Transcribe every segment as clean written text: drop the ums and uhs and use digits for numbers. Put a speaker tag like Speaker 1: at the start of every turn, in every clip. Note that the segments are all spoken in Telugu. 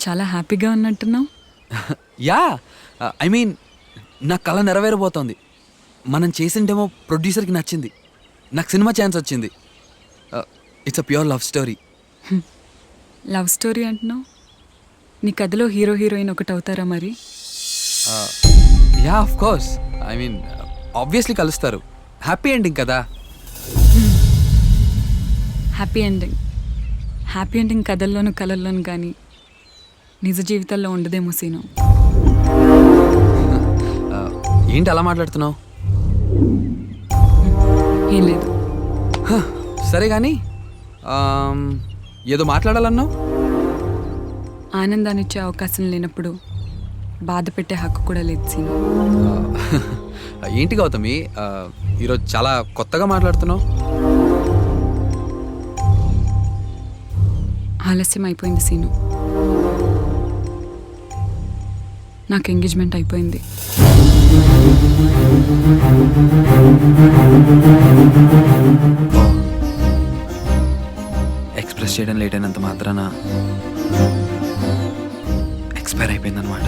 Speaker 1: చాలా హ్యాపీగా ఉన్నట్టున్నావు.
Speaker 2: యా, ఐ మీన్ నా కళ నెరవేరబోతోంది. మనం చేసిన డెమో ప్రొడ్యూసర్కి నచ్చింది, నాకు సినిమా ఛాన్స్ వచ్చింది. It's a pure love story.
Speaker 1: Love story అంటున్నావు, నీ కథలో హీరో హీరోయిన్ ఒకటి అవుతారా మరి?
Speaker 2: Yeah, of course. I mean obviously కలుస్తారు. హ్యాపీ ఎండింగ్ కదా.
Speaker 1: Happy ending. హ్యాపీ ఎండింగ్ కథల్లోనూ కళల్లోనూ కానీ నిజ జీవితాల్లో ఉండదేమో సీను.
Speaker 2: ఏంటి అలా మాట్లాడుతున్నావు?
Speaker 1: ఏం లేదు.
Speaker 2: సరే కానీ ఏదో మాట్లాడాలన్నావు.
Speaker 1: ఆనందాన్ని ఇచ్చే అవకాశం లేనప్పుడు బాధ పెట్టే హక్కు కూడా లేదు సీను.
Speaker 2: ఏంటి గౌతమి, ఈరోజు చాలా కొత్తగా మాట్లాడుతున్నావు.
Speaker 1: ఆలస్యం అయిపోయింది సీను. నాకు ఎంగేజ్మెంట్ అయిపోయింది.
Speaker 2: ఎక్స్ప్రెస్ చేయడం లేట్ అయినంత మాత్రాన ఎక్స్పైర్ అయిపోయిందనమాట.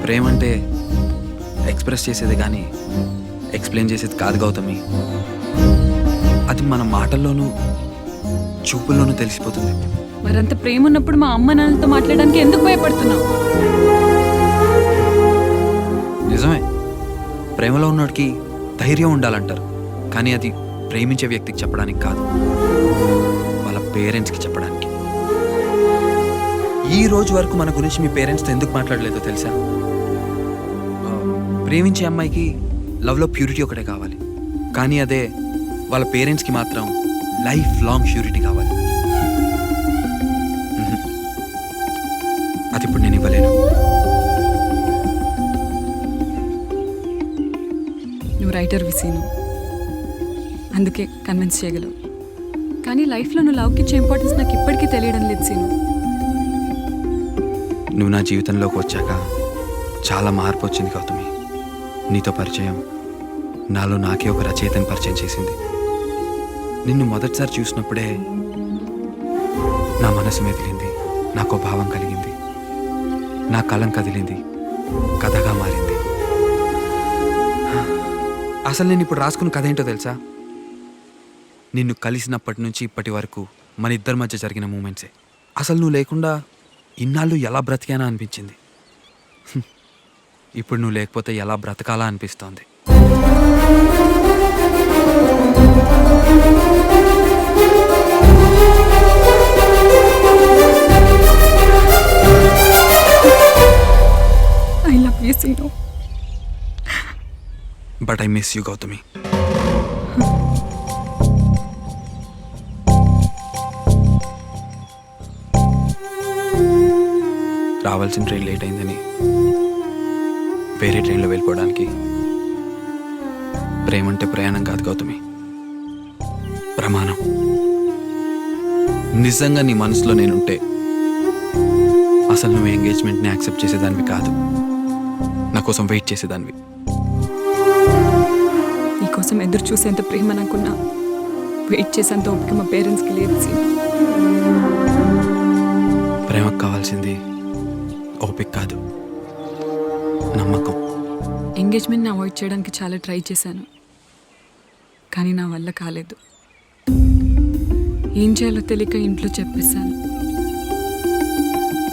Speaker 2: ప్రేమ అంటే ఎక్స్ప్రెస్ చేసేది కానీ ఎక్స్ప్లెయిన్ చేసేది కాదు గౌతమి. అది మన మాటల్లోనూ చూపుల్లోనూ తెలిసిపోతుంది.
Speaker 1: మరంత ప్రేమ ఉన్నప్పుడు మా అమ్మ నాన్నలతో మాట్లాడడానికి ఎందుకు భయపడుతున్నావు?
Speaker 2: నిజమే, ప్రేమలో ఉన్నోడికి ధైర్యం ఉండాలంటారు, కానీ అది ప్రేమించే వ్యక్తికి చెప్పడానికి కాదు, వాళ్ళ పేరెంట్స్కి చెప్పడానికి. ఈ రోజు వరకు మన గురించి మీ పేరెంట్స్తో ఎందుకు మాట్లాడలేదో తెలుసా? ప్రేమించే అమ్మాయికి లవ్లో ప్యూరిటీ ఒకటే కావాలి, కానీ అదే వాళ్ళ పేరెంట్స్కి మాత్రం లైఫ్ లాంగ్ ష్యూరిటీ కావాలి. అది ఇప్పుడు నేను ఇవ్వలేను.
Speaker 1: నువ్వు రైటర్ విసీను, అందుకే కన్విన్స్ చేయగలవు. కానీ లైఫ్లో నువ్వు లవ్కి ఇచ్చే ఇంపార్టెన్స్ నాకు ఇప్పటికీ తెలియడం లేదు సీను.
Speaker 2: నువ్వు నా జీవితంలోకి వచ్చాక చాలా మార్పు వచ్చింది గౌతమి. నీతో పరిచయం నాలో నాకే ఒక రచయితని పరిచయం చేసింది. నిన్ను మొదటిసారి చూసినప్పుడే నా మనసు మెదిలింది, నాకు భావం కలిగింది, నా కలం కదిలింది, కథగా మారింది. అసలు నేను ఇప్పుడు రాసుకున్న కథ ఏంటో తెలుసా? నిన్ను కలిసినప్పటి నుంచి ఇప్పటి వరకు మన ఇద్దరి మధ్య జరిగిన మూమెంట్సే. అసలు నువ్వు లేకుండా ఇన్నాళ్ళు ఎలా బ్రతికానా అనిపించింది. ఇప్పుడు నువ్వు లేకపోతే ఎలా బ్రతకాలా అనిపిస్తోంది.
Speaker 1: I love you Seenu.
Speaker 2: But I miss you Gautami. రావాల్సిన ట్రైన్ లేట్ అయిందని వేరే ట్రైన్లో వెళ్ళిపోవడానికి. ప్రేమ అంటే ప్రయాణం కాదు గౌతమి, ప్రమాణం. నిజంగా నీ మనసులో నేనుంటే అసలు నువ్వు ఎంగేజ్మెంట్ని యాక్సెప్ట్ చేసేదానివి కాదు, నా కోసం వెయిట్ చేసేదానివి.
Speaker 1: నీకోసం ఎదురు చూసేంత ప్రేమ నాకున్నా వెయిట్ చేసేంత ఓపిక మా పేరెంట్స్కి లేదు సీను.
Speaker 2: ప్రేమకు కావాల్సింది ఓపిక కాదు, నమ్మకం.
Speaker 1: ఎంగేజ్మెంట్ని అవాయిడ్ చేయడానికి చాలా ట్రై చేశాను, కానీ నా వల్ల కాలేదు. ఏం చేయాలో తెలియక ఇంట్లో చెప్పేశాను.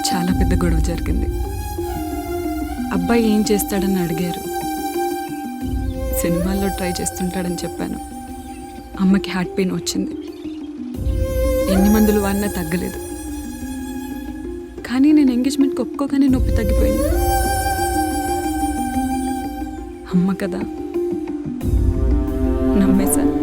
Speaker 1: చాలా పెద్ద గొడవ జరిగింది. అబ్బాయి ఏం చేస్తాడని అడిగారు. సినిమాల్లో ట్రై చేస్తుంటాడని చెప్పాను. అమ్మకి హార్ట్ పెయిన్ వచ్చింది. ఎన్ని మందులు వాడినా తగ్గలేదు. కానీ నేను ఎంగేజ్మెంట్కి ఒప్పుకోగానే నొప్పి తగ్గిపోయింది. అమ్మ కదా, నమ్మేశాను.